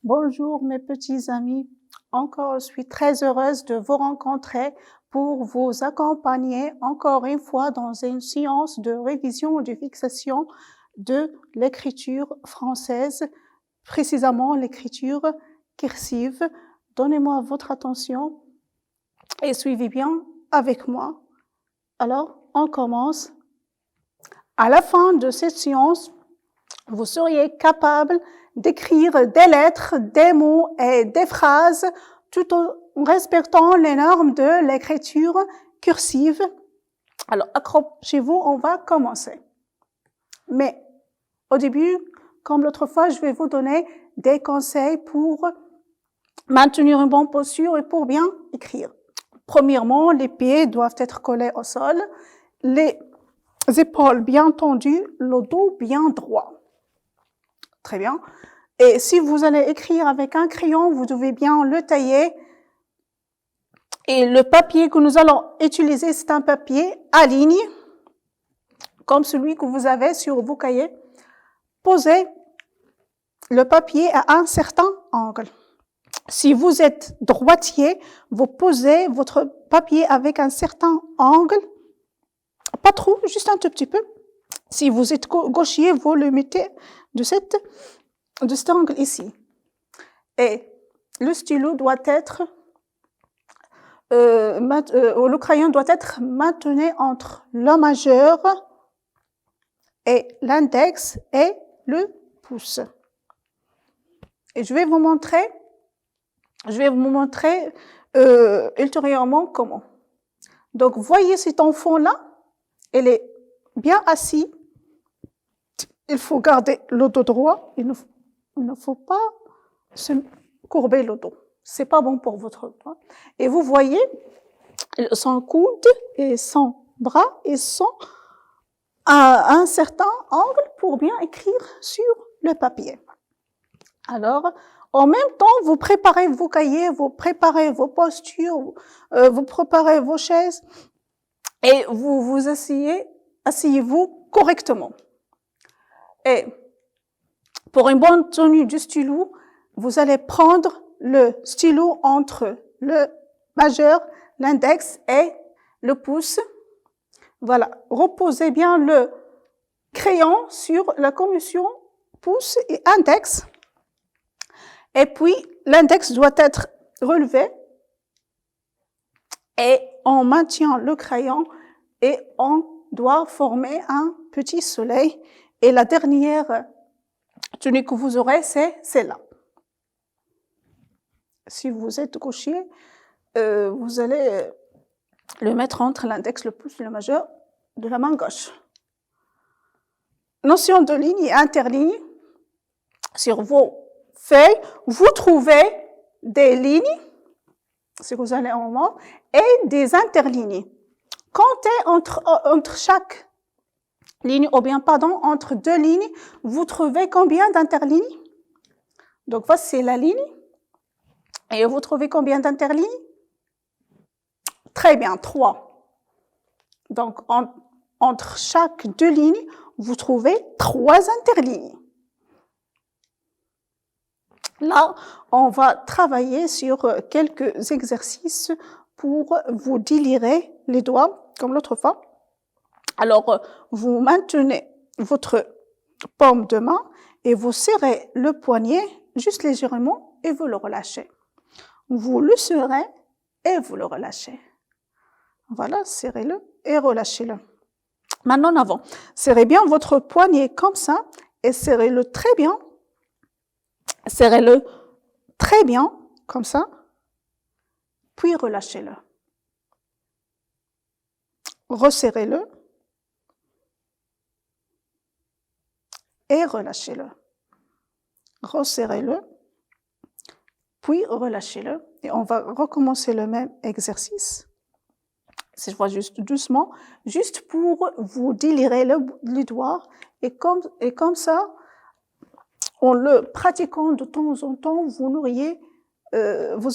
Bonjour mes petits amis, encore je suis très heureuse de vous rencontrer pour vous accompagner encore une fois dans une séance de révision et de fixation de l'écriture française, précisément l'écriture cursive. Donnez-moi votre attention et suivez bien avec moi. Alors, on commence. À la fin de cette séance, vous seriez capable d'écrire des lettres, des mots et des phrases tout en respectant les normes de l'écriture cursive. Alors, accrochez-vous, on va commencer. Mais au début, comme l'autre fois, je vais vous donner des conseils pour maintenir une bonne posture et pour bien écrire. Premièrement, les pieds doivent être collés au sol, les épaules bien tendues, le dos bien droit. Très bien. Et si vous allez écrire avec un crayon, vous devez bien le tailler. Et le papier que nous allons utiliser, c'est un papier à ligne, comme celui que vous avez sur vos cahiers. Posez le papier à un certain angle. Si vous êtes droitier, vous posez votre papier avec un certain angle, pas trop, juste un tout petit peu. Si vous êtes gauchier, vous le mettez de cet angle ici. Et le stylo doit être, le crayon doit être maintenu entre le majeur et l'index et le pouce. Et je vais vous montrer ultérieurement comment. Donc, voyez cet enfant-là, il est bien assis. Il faut garder le dos droit. Il ne faut pas se courber le dos. C'est pas bon pour votre dos. Et vous voyez, son coude et son bras, ils sont à un certain angle pour bien écrire sur le papier. Alors, en même temps, vous préparez vos cahiers, vous préparez vos postures, vous préparez vos chaises et vous vous asseyez-vous correctement. Et pour une bonne tenue du stylo, vous allez prendre le stylo entre le majeur, l'index et le pouce. Voilà, reposez bien le crayon sur la commission pouce et index. Et puis, l'index doit être relevé et on maintient le crayon et on doit former un petit soleil. Et la dernière tenue que vous aurez, c'est celle-là. Si vous êtes gauchier, vous allez le mettre entre l'index, le pouce et le majeur de la main gauche. Notion de ligne et interligne. Sur vos feuilles, vous trouvez des lignes, si vous allez en haut, et des interlignes. Comptez entre chaque ligne, ou bien, pardon, entre deux lignes, vous trouvez combien d'interlignes? Donc, voici la ligne. Et vous trouvez combien d'interlignes? Très bien, 3. Donc, entre chaque deux lignes, vous trouvez 3 interlignes. Là, on va travailler sur quelques exercices pour vous délirer les doigts, comme l'autre fois. Alors, vous maintenez votre paume de main et vous serrez le poignet juste légèrement et vous le relâchez. Vous le serrez et vous le relâchez. Voilà, serrez-le et relâchez-le. Maintenant, en avant. Serrez bien votre poignet comme ça et serrez-le très bien. Serrez-le très bien, comme ça, puis relâchez-le. Resserrez-le et relâchez-le. Resserrez-le, puis relâchez-le. Et on va recommencer le même exercice. Cette fois juste doucement, juste pour vous délirer les doigts. Et comme ça, en le pratiquant de temps en temps, vous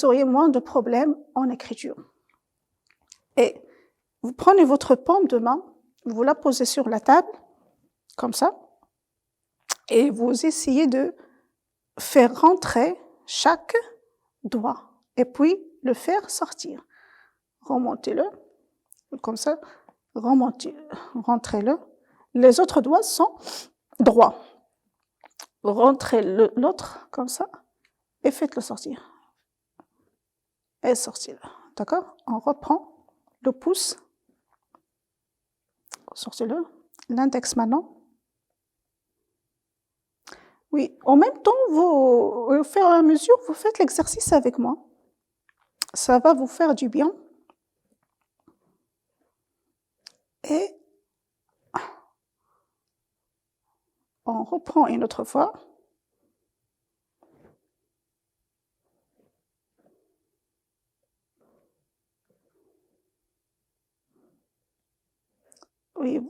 auriez moins de problèmes en écriture. Et vous prenez votre paume de main, vous la posez sur la table, comme ça, et vous essayez de faire rentrer chaque doigt et puis le faire sortir. Remontez-le, comme ça, rentrez-le. Les autres doigts sont droits. Rentrez l'autre comme ça et faites-le sortir. Et sortez-le, d'accord? On reprend le pouce. Sortez-le. L'index maintenant. Oui, en même temps, au fur et à mesure, vous faites l'exercice avec moi. Ça va vous faire du bien. Et on reprend une autre fois. Oui,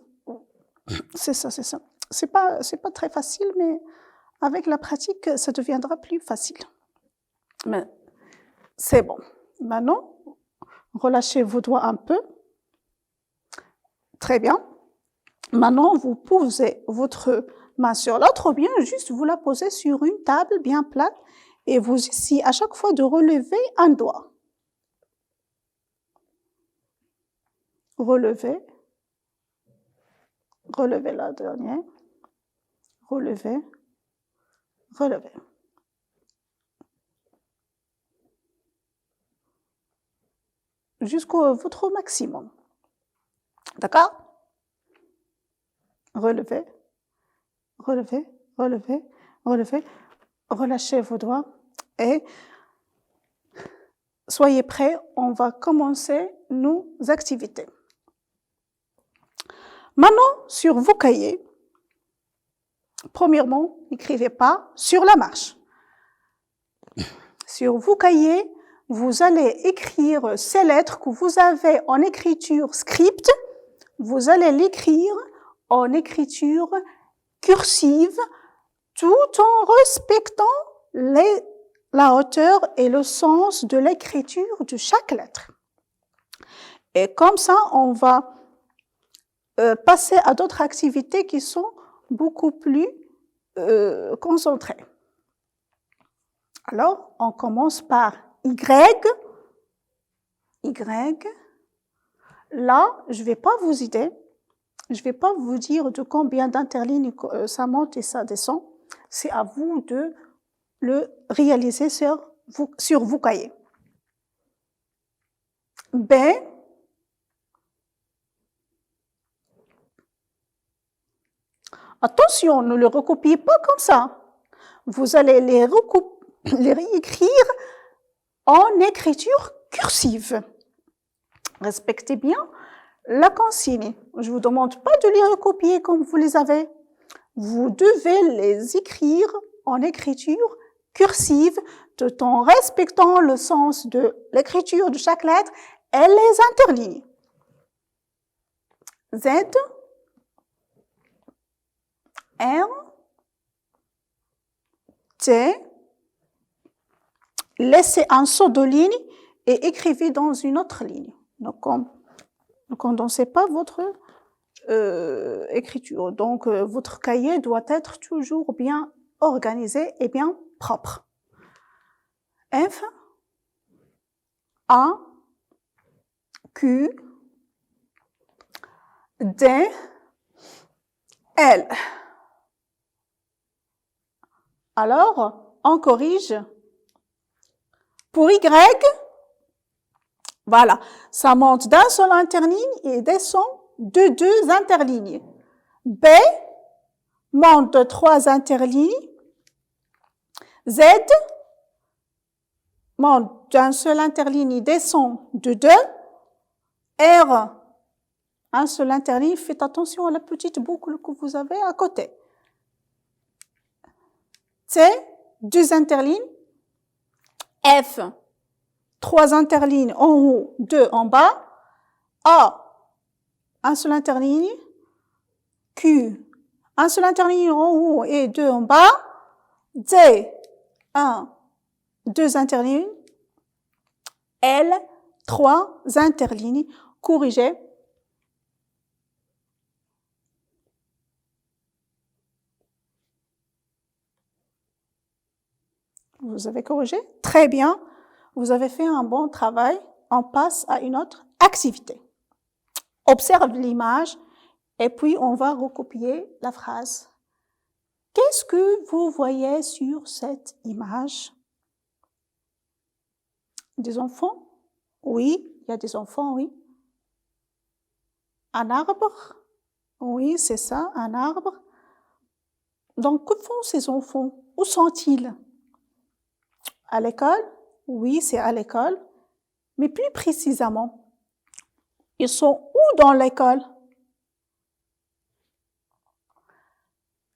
c'est ça, c'est ça. C'est pas très facile, mais avec la pratique, ça deviendra plus facile. Mais c'est bon. Maintenant, relâchez vos doigts un peu. Très bien. Maintenant, vous posez votre main sur l'autre ou bien juste vous la posez sur une table bien plate et vous essayez à chaque fois de relever un doigt. Relevez. Relevez la dernière. Relevez. Relevez. Jusqu'au votre maximum. D'accord? Relevez. Relevez. Relevez. Relevez. Relâchez vos doigts et soyez prêts, on va commencer nos activités. Maintenant, sur vos cahiers, premièrement, n'écrivez pas sur la marche. Sur vos cahiers, vous allez écrire ces lettres que vous avez en écriture script, vous allez l'écrire en écriture cursive, tout en respectant la hauteur et le sens de l'écriture de chaque lettre. Et comme ça, on va passer à d'autres activités qui sont beaucoup plus concentrées. Alors, on commence par Y. Y. Là, je ne vais pas vous aider. Je ne vais pas vous dire de combien d'interlignes ça monte et ça descend. C'est à vous de le réaliser sur vos cahiers. B. Attention, ne le recopiez pas comme ça. Vous allez les réécrire en écriture cursive. Respectez bien la consigne. Je ne vous demande pas de les recopier comme vous les avez. Vous devez les écrire en écriture cursive tout en respectant le sens de l'écriture de chaque lettre et les interlignes. Z, R, T, laissez un saut de ligne et écrivez dans une autre ligne. Donc, ne condensez pas votre écriture. Donc, votre cahier doit être toujours bien organisé et bien propre. F, A, Q, D, L. Alors, on corrige. Pour Y, voilà, ça monte d'un seul interligne et descend de 2 interlignes. B monte de 3 interlignes. Z monte d'un seul interligne et descend de 2. R, un seul interligne, faites attention à la petite boucle que vous avez à côté. T, 2 interlignes. F, 3 interlignes en haut, 2 en bas. A, un seul interligne. Q, un seul interligne en haut et 2 en bas. D, 1, 2 interlignes. L, 3 interlignes. Corrigez. Vous avez corrigé? Très bien. Vous avez fait un bon travail. On passe à une autre activité. Observe l'image et puis on va recopier la phrase. Qu'est-ce que vous voyez sur cette image? Des enfants? Oui, il y a des enfants, oui. Un arbre? Oui, c'est ça, un arbre. Donc, que font ces enfants? Où sont-ils? À l'école? Oui, c'est à l'école. Mais plus précisément, ils sont où dans l'école?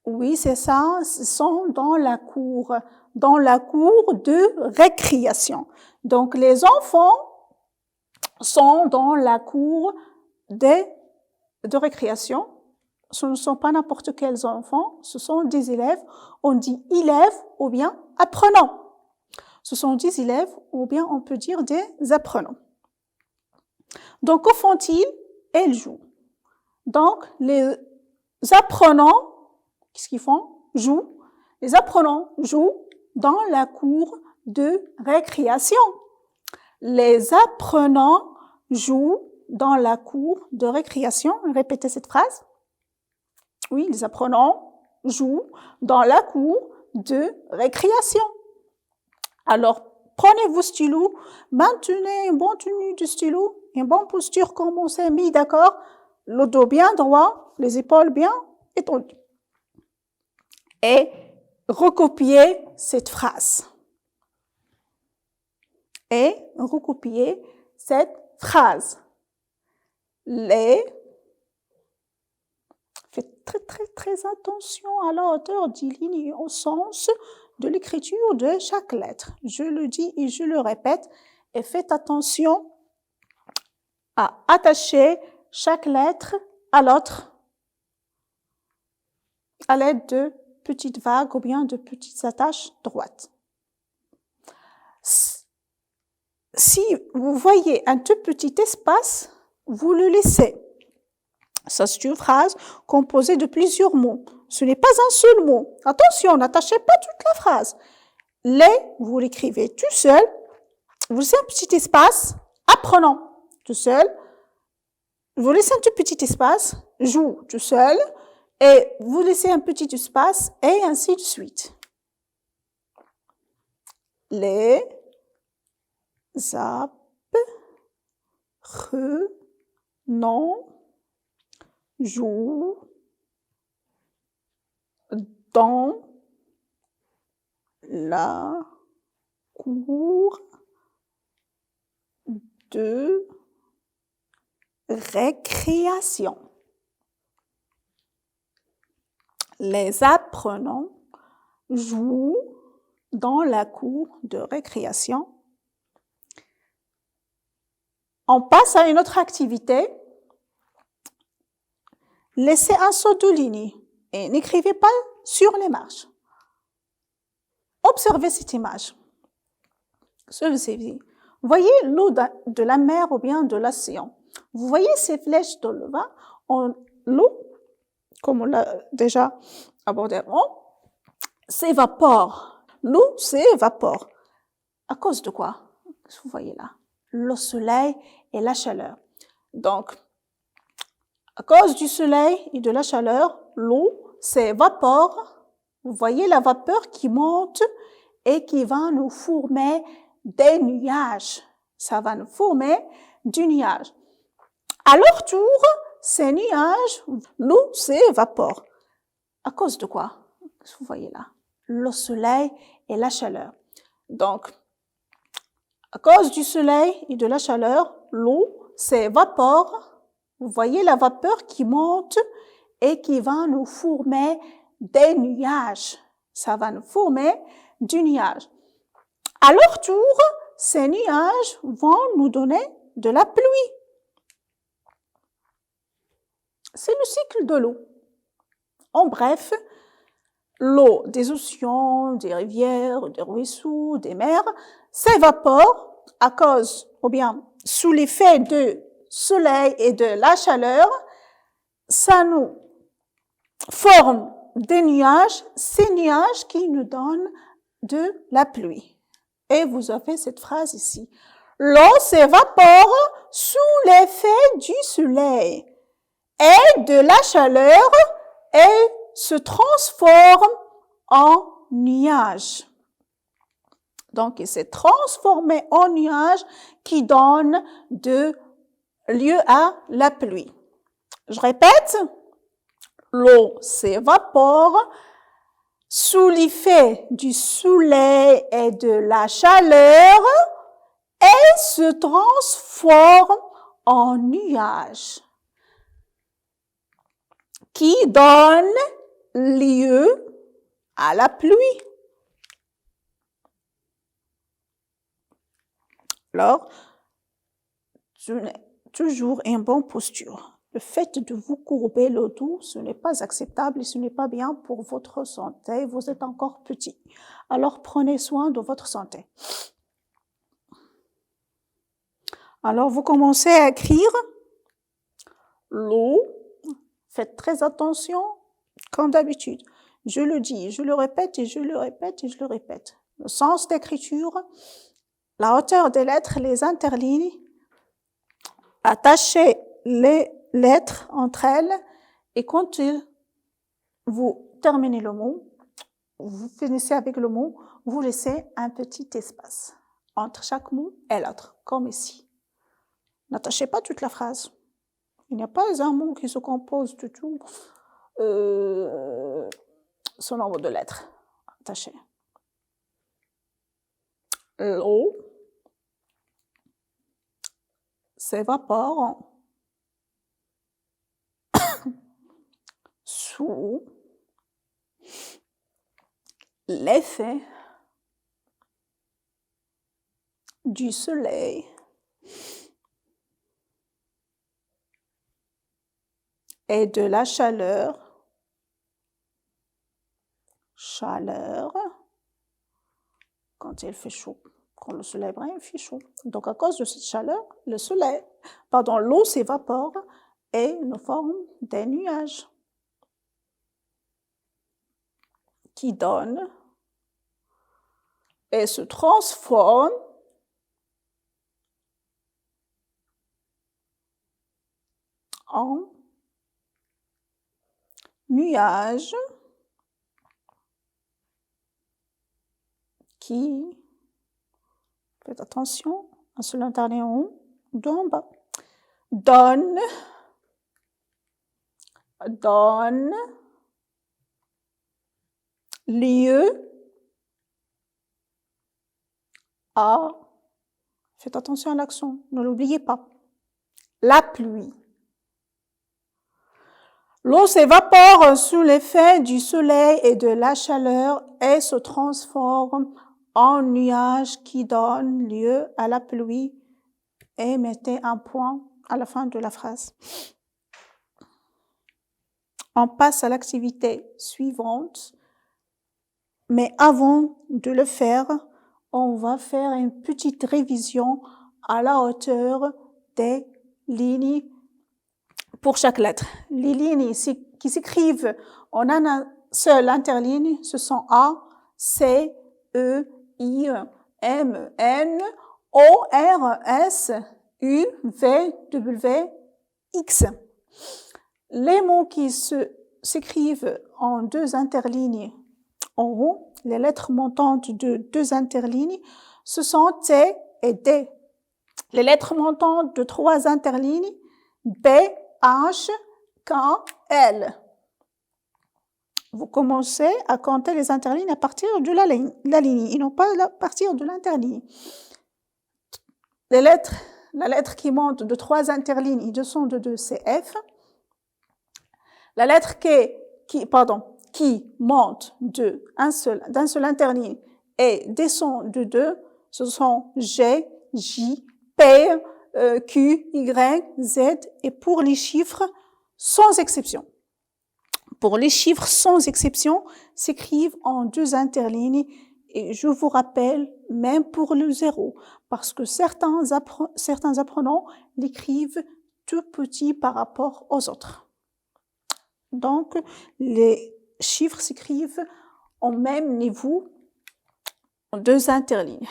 Oui, c'est ça, ils sont dans la cour de récréation. Donc, les enfants sont dans la cour de récréation. Ce ne sont pas n'importe quels enfants, ce sont des élèves. On dit élèves ou bien apprenants. Ce sont des élèves ou bien on peut dire des apprenants. Donc, que font-ils? Ils jouent. Donc, les apprenants, qu'est-ce qu'ils font? Jouent. Les apprenants jouent dans la cour de récréation. Les apprenants jouent dans la cour de récréation. Répétez cette phrase. Oui, les apprenants jouent dans la cour de récréation. Alors, prenez vos stylos, maintenez une bonne tenue de stylo, une bonne posture comme on s'est mis, d'accord? Le dos bien droit, les épaules bien étendues. Et recopiez cette phrase. Faites très attention à la hauteur des lignes et au sens de l'écriture de chaque lettre. Je le dis et je le répète. Et faites attention à attacher chaque lettre à l'autre à l'aide de petites vagues ou bien de petites attaches droites. Si vous voyez un tout petit espace, vous le laissez. Ça, c'est une phrase composée de plusieurs mots. Ce n'est pas un seul mot. Attention, n'attachez pas toute la phrase. Vous l'écrivez tout seul. Vous laissez un petit espace, apprenant tout seul. Vous laissez un tout petit espace, joue tout seul. Et vous laissez un petit espace et ainsi de suite. Les apprenants jouent dans la cour de récréation. Les apprenants jouent dans la cour de récréation. On passe à une autre activité. Laissez un saut de ligne et n'écrivez pas sur les marges. Observez cette image. Voyez l'eau de la mer ou bien de l'océan. Vous voyez ces flèches de l'eau, comme on l'a déjà abordé avant, s'évapore. L'eau s'évapore. À cause de quoi? Vous voyez là, le soleil et la chaleur. Donc, à cause du soleil et de la chaleur, l'eau s'évapore. Vous voyez la vapeur qui monte et qui va nous former des nuages. Ça va nous former du nuage. À leur tour, ces nuages, l'eau s'évapore. À cause de quoi? Vous voyez là, le soleil et la chaleur. Donc, à cause du soleil et de la chaleur, l'eau s'évapore. Vous voyez la vapeur qui monte et qui va nous former des nuages. Ça va nous former du nuage. À leur tour, ces nuages vont nous donner de la pluie. C'est le cycle de l'eau. En bref, l'eau des océans, des rivières, des ruisseaux, des mers s'évapore à cause, ou bien sous l'effet du soleil et de la chaleur. Ça nous forme des nuages, ces nuages qui nous donnent de la pluie. Et vous avez cette phrase ici. L'eau s'évapore sous l'effet du soleil et de la chaleur et se transforme en nuage. Donc, il s'est transformé en nuage qui donne lieu à la pluie. Je répète, l'eau s'évapore sous l'effet du soleil et de la chaleur et se transforme en nuage qui donne lieu à la pluie. Alors, toujours une bonne posture. Le fait de vous courber le dos, ce n'est pas acceptable et ce n'est pas bien pour votre santé. Vous êtes encore petit. Alors, prenez soin de votre santé. Alors, vous commencez à écrire l'eau. Faites très attention, comme d'habitude. Je le dis, je le répète et je le répète et je le répète. Le sens d'écriture, la hauteur des lettres, les interlignes, attachez les lettres entre elles et quand vous terminez le mot, vous finissez avec le mot, vous laissez un petit espace entre chaque mot et l'autre, comme ici. N'attachez pas toute la phrase. Il n'y a pas un mot qui se compose de tout ce nombre de lettres. Attachez. L'eau s'évapore sous l'effet du soleil et de la chaleur. Chaleur, quand il fait chaud. Quand le soleil brille, il fait chaud. Donc, à cause de cette chaleur, l'eau s'évapore et nous forme des nuages qui donnent et se transforment en nuages qui, faites attention, un seul interné en haut, deux en bas, donne lieu à, faites attention à l'accent, ne l'oubliez pas, la pluie. L'eau s'évapore sous l'effet du soleil et de la chaleur et se transforme en nuage qui donne lieu à la pluie. Et mettez un point à la fin de la phrase. On passe à l'activité suivante, mais avant de le faire, on va faire une petite révision à la hauteur des lignes pour chaque lettre. Les lignes qui s'écrivent en un seul interligne, ce sont A, C, E, I, M, N, O, R, S, U, V, W, X. Les mots qui s'écrivent en deux interlignes en haut, les lettres montantes de deux interlignes, ce sont T et D. Les lettres montantes de trois interlignes, B, H, K, L. Vous commencez à compter les interlignes à partir de la ligne et non pas à partir de l'interligne. La lettre qui monte de trois interlignes et descend de deux, c'est F. La lettre qui monte d'un seul interligne et descend de deux, ce sont G, J, P, Q, Y, Z et pour les chiffres sans exception. Pour les chiffres sans exception s'écrivent en deux interlignes et je vous rappelle même pour le 0 parce que certains apprenants l'écrivent tout petit par rapport aux autres. Donc les chiffres s'écrivent au même niveau 2 interlignes.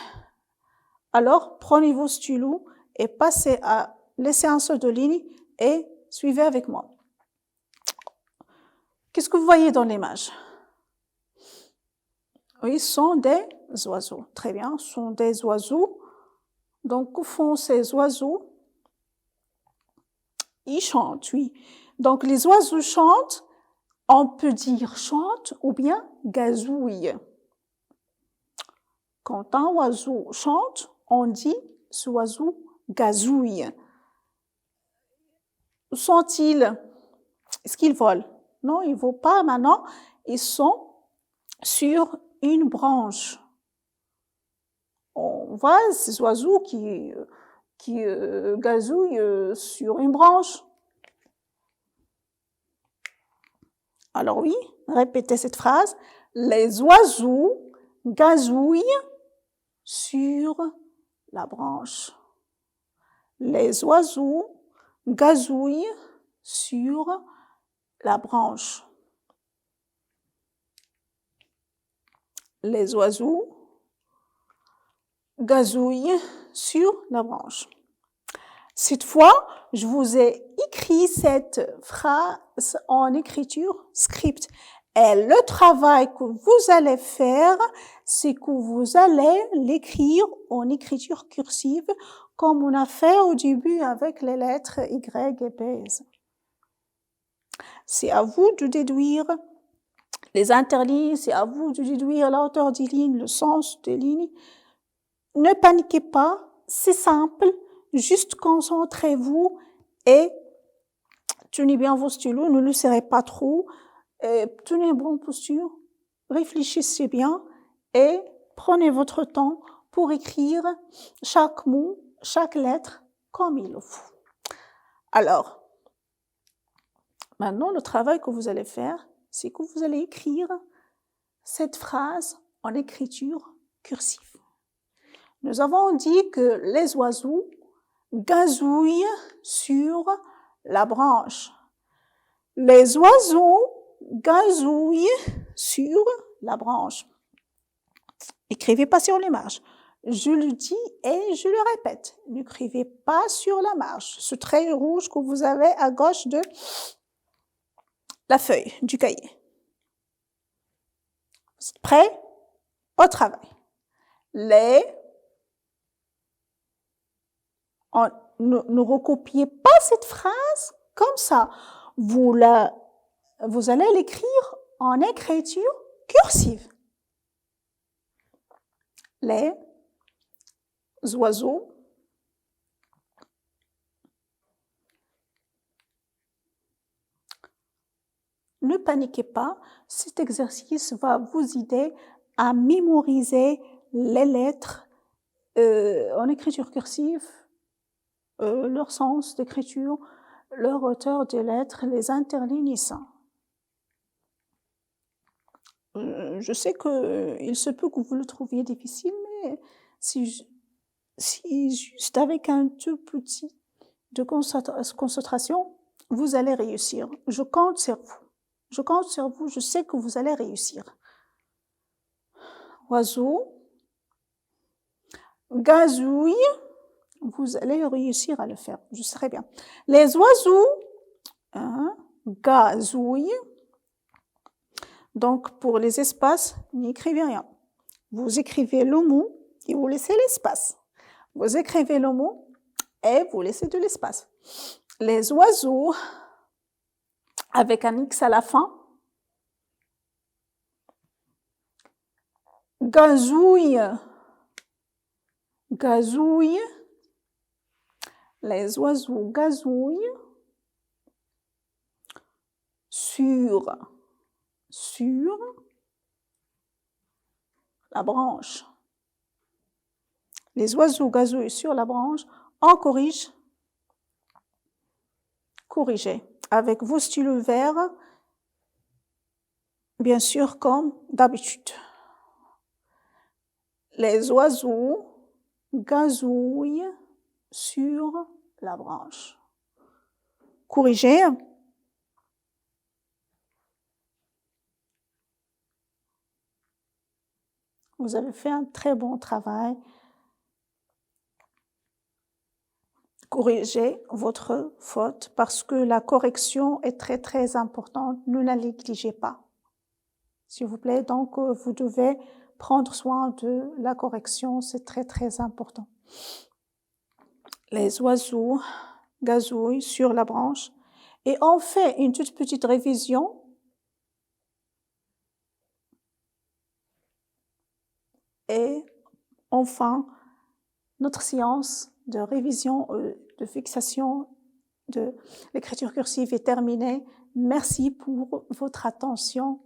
Alors, prenez vos stylos et laissez un seul de ligne et suivez avec moi. Qu'est-ce que vous voyez dans l'image? Oui, ce sont des oiseaux. Très bien, ce sont des oiseaux. Donc, que font ces oiseaux? Ils chantent, oui. Donc, les oiseaux chantent, on peut dire chante ou bien gazouille. Quand un oiseau chante, on dit ce oiseau gazouille. Où sont-ils? Est-ce qu'ils volent? Non, ils ne volent pas maintenant. Ils sont sur une branche. On voit ces oiseaux qui gazouillent sur une branche. Alors oui, répétez cette phrase. Les oiseaux gazouillent sur la branche. Les oiseaux gazouillent sur la branche. Les oiseaux gazouillent sur la branche. Cette fois, je vous ai écrit cette phrase en écriture script. Et le travail que vous allez faire, c'est que vous allez l'écrire en écriture cursive, comme on a fait au début avec les lettres Y et B. C'est à vous de déduire les interlignes, c'est à vous de déduire la hauteur des lignes, le sens des lignes. Ne paniquez pas, c'est simple, juste concentrez-vous et tenez bien vos stylos, ne le serrez pas trop, tenez une bonne posture, réfléchissez bien et prenez votre temps pour écrire chaque mot, chaque lettre comme il le faut. Alors, maintenant, le travail que vous allez faire, c'est que vous allez écrire cette phrase en écriture cursive. Nous avons dit que les oiseaux gazouillent sur la branche. Les oiseaux gazouillent sur la branche. Écrivez pas sur les marges. Je le dis et je le répète. N'écrivez pas sur la marge. Ce trait rouge que vous avez à gauche de la feuille du cahier. Vous êtes prêts? Au travail. Ne recopiez pas cette phrase comme ça. Vous allez l'écrire en écriture cursive. Les oiseaux ne paniquez pas, cet exercice va vous aider à mémoriser les lettres en écriture cursive, leur sens d'écriture, leur hauteur des lettres, les interlignes et ça. Je sais qu'il se peut que vous le trouviez difficile, mais si juste avec un tout petit de concentration, vous allez réussir. Je compte sur vous. Je compte sur vous, je sais que vous allez réussir. Oiseau, gazouille, vous allez réussir à le faire, je serai bien. Les oiseaux, gazouillent. Donc, pour les espaces, n'écrivez rien. Vous écrivez le mot et vous laissez l'espace. Vous écrivez le mot et vous laissez de l'espace. Les oiseaux, avec un X à la fin, gazouillent. Gazouillent. Les oiseaux gazouillent sur la branche. Les oiseaux gazouillent sur la branche. On corrige. Corrigez. Avec vos stylos verts, bien sûr, comme d'habitude. Les oiseaux gazouillent sur la branche. Corrigez. Vous avez fait un très bon travail. Corrigez votre faute parce que la correction est très, très importante. Ne la négligez pas. S'il vous plaît, donc vous devez prendre soin de la correction, c'est très, très important. Les oiseaux gazouillent sur la branche et on fait une toute petite révision. Et enfin, notre séance de révision, de fixation de l'écriture cursive est terminée. Merci pour votre attention.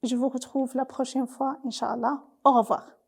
Je vous retrouve la prochaine fois, Inch'Allah. Au revoir.